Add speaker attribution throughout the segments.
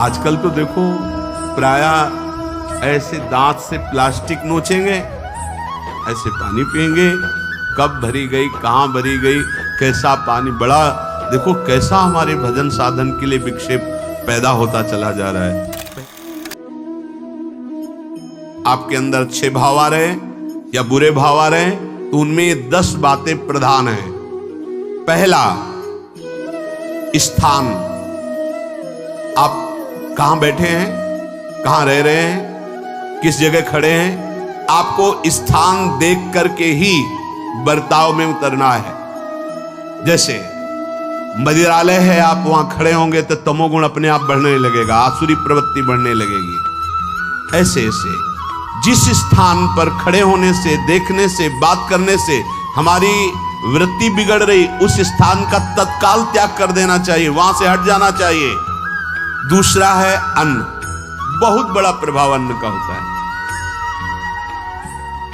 Speaker 1: आजकल तो देखो प्रायः ऐसे दांत से प्लास्टिक नोचेंगे, ऐसे पानी पिएंगे, कब भरी गई, कहां भरी गई, कैसा पानी, बड़ा देखो कैसा हमारे भजन साधन के लिए विक्षेप पैदा होता चला जा रहा है। आपके अंदर अच्छे भाव आ रहे हैं या बुरे भाव आ रहे हैं तो उनमें 10 बातें प्रधान हैं। पहला, स्थान। आप कहां बैठे हैं, कहां रह रहे हैं, किस जगह खड़े हैं, आपको स्थान देख करके ही बर्ताव में उतरना है। जैसे मंदिरालय है, आप वहां खड़े होंगे तो तमोगुण अपने आप बढ़ने लगेगा, आसुरी प्रवृत्ति बढ़ने लगेगी। ऐसे ऐसे जिस स्थान पर खड़े होने से, देखने से, बात करने से हमारी वृत्ति बिगड़ रही, उस स्थान का तत्काल त्याग कर देना चाहिए, वहां से हट जाना चाहिए। दूसरा है अन्न। बहुत बड़ा प्रभाव अन्न का होता है।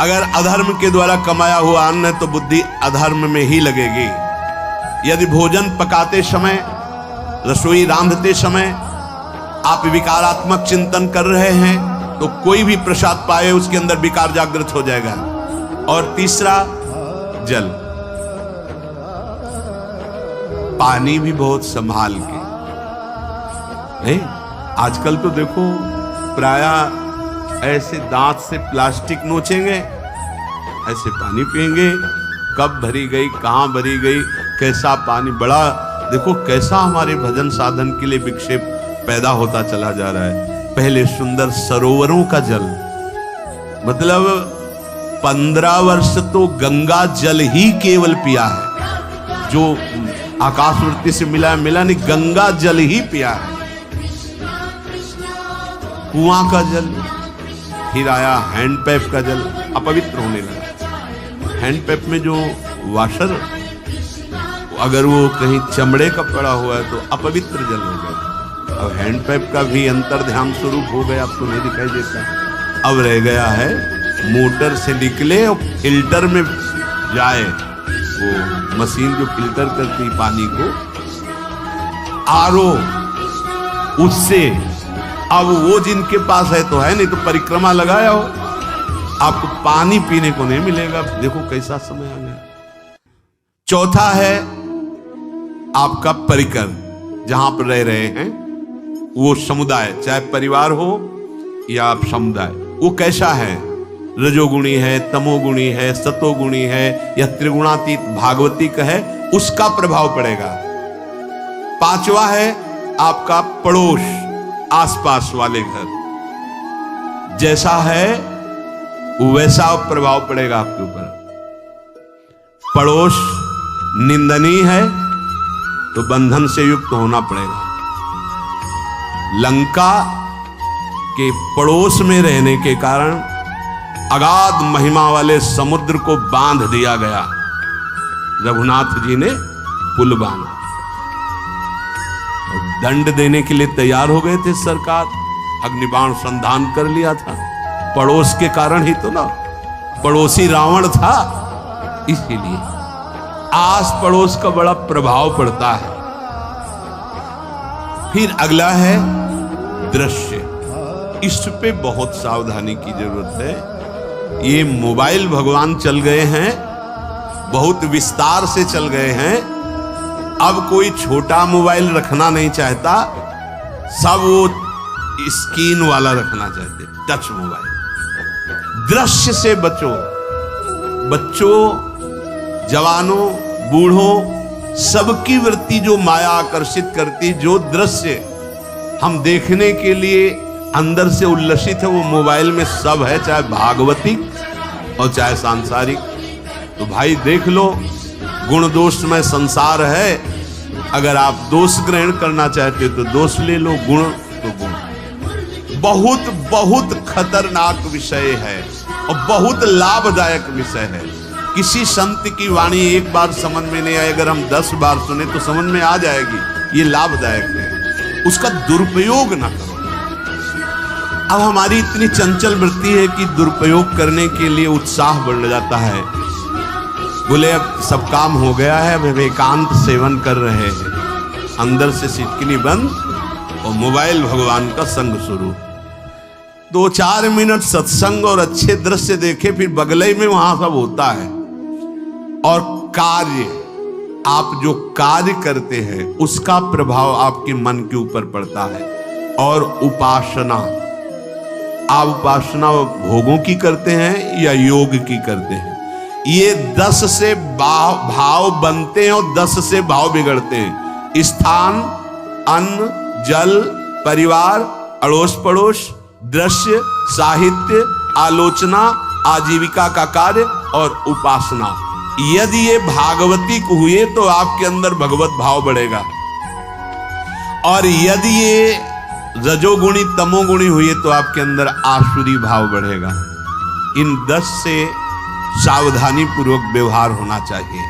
Speaker 1: अगर अधर्म के द्वारा कमाया हुआ अन्न है तो बुद्धि अधर्म में ही लगेगी। यदि भोजन पकाते समय, रसोई रांधते समय आप विकारात्मक चिंतन कर रहे हैं तो कोई भी प्रसाद पाए उसके अंदर विकार जागृत हो जाएगा। और तीसरा, जल। पानी भी बहुत संभाल के। नहीं, आजकल तो देखो प्रायः ऐसे दांत से प्लास्टिक नोचेंगे, ऐसे पानी पिएंगे, कब भरी गई, कहां भरी गई, कैसा पानी, बड़ा देखो कैसा हमारे भजन साधन के लिए विक्षेप पैदा होता चला जा रहा है। पहले सुंदर सरोवरों का जल, मतलब 15 वर्ष तो गंगा जल ही केवल पिया है, जो आकाशवृत्ति से मिला नहीं, गंगा जल ही पिया है। कुआं का जल, फिर आया हैंडपैप का जल, अपवित्र होने लगा। हैंडपैप में जो वाशर, अगर वो कहीं चमड़े का पड़ा हुआ है तो अपवित्र जल हो गया। अब हैंडपैप का भी अंतर ध्यान स्वरूप हो गया, आपको नहीं दिखाई देता। अब रह गया है मोटर से निकले और फिल्टर में जाए, वो मशीन जो फिल्टर करती पानी को, आरओ, उससे। अब वो जिनके पास है तो है, नहीं तो परिक्रमा लगाया हो, आपको पानी पीने को नहीं मिलेगा। देखो कैसा समय आ गया। चौथा है आपका परिकर, जहां पर रह रहे हैं वो समुदाय, चाहे परिवार हो या आप समुदाय, वो कैसा है, रजोगुणी है, तमोगुणी है, सतोगुणी है या त्रिगुणातीत भागवतिक है, उसका प्रभाव पड़ेगा। पांचवा है आपका पड़ोस, आसपास वाले घर, जैसा है वैसा प्रभाव पड़ेगा आपके ऊपर। पड़ोस निंदनीय है तो बंधन से युक्त होना पड़ेगा। लंका के पड़ोस में रहने के कारण अगाध महिमा वाले समुद्र को बांध दिया गया। रघुनाथ जी ने पुल बांधा, दंड देने के लिए तैयार हो गए थे सरकार, अग्निबाण संधान कर लिया था, पड़ोस के कारण ही तो ना, पड़ोसी रावण था। इसीलिए आस पड़ोस का बड़ा प्रभाव पड़ता है। फिर अगला है दृश्य। इस पे बहुत सावधानी की जरूरत है। ये मोबाइल भगवान चल गए हैं, बहुत विस्तार से चल गए हैं। अब कोई छोटा मोबाइल रखना नहीं चाहता, सब वो स्क्रीन वाला रखना चाहते, टच मोबाइल। दृश्य से बचो। बच्चों, जवानों, बूढ़ों, सबकी वृत्ति जो माया आकर्षित करती, जो दृश्य हम देखने के लिए अंदर से उल्लसित है, वो मोबाइल में सब है, चाहे भागवतिक और चाहे सांसारिक। तो भाई देख लो, गुण दोष में संसार है। अगर आप दोष ग्रहण करना चाहते हो तो दोष ले लो, गुण तो गुण। बहुत बहुत खतरनाक विषय है और बहुत लाभदायक विषय है। किसी संत की वाणी एक बार समझ में नहीं आए, अगर हम 10 बार सुने तो समझ में आ जाएगी। ये लाभदायक है, उसका दुरुपयोग ना करो। अब हमारी इतनी चंचल वृत्ति है कि दुरुपयोग करने के लिए उत्साह बढ़ जाता है। बोले अब सब काम हो गया है, अब एकांत सेवन कर रहे हैं, अंदर से सिटकिनी बंद, और मोबाइल भगवान का संग शुरू। 2-4 मिनट सत्संग और अच्छे दृश्य देखे, फिर बगले में वहां सब होता है। और कार्य, आप जो कार्य करते हैं उसका प्रभाव आपके मन के ऊपर पड़ता है। और उपासना, आप उपासना भोगों की करते हैं या योग की करते हैं, ये 10 से भाव बनते हैं और 10 से भाव बिगड़ते हैं। स्थान, अन्न, जल, परिवार, अड़ोस पड़ोस, दृश्य, साहित्य, आलोचना, आजीविका का कार्य और उपासना। यदि ये भागवतिक हुए तो आपके अंदर भगवत भाव बढ़ेगा, और यदि ये रजोगुणी तमोगुणी हुए तो आपके अंदर आसुरी भाव बढ़ेगा। इन 10 से सावधानी पूर्वक व्यवहार होना चाहिए।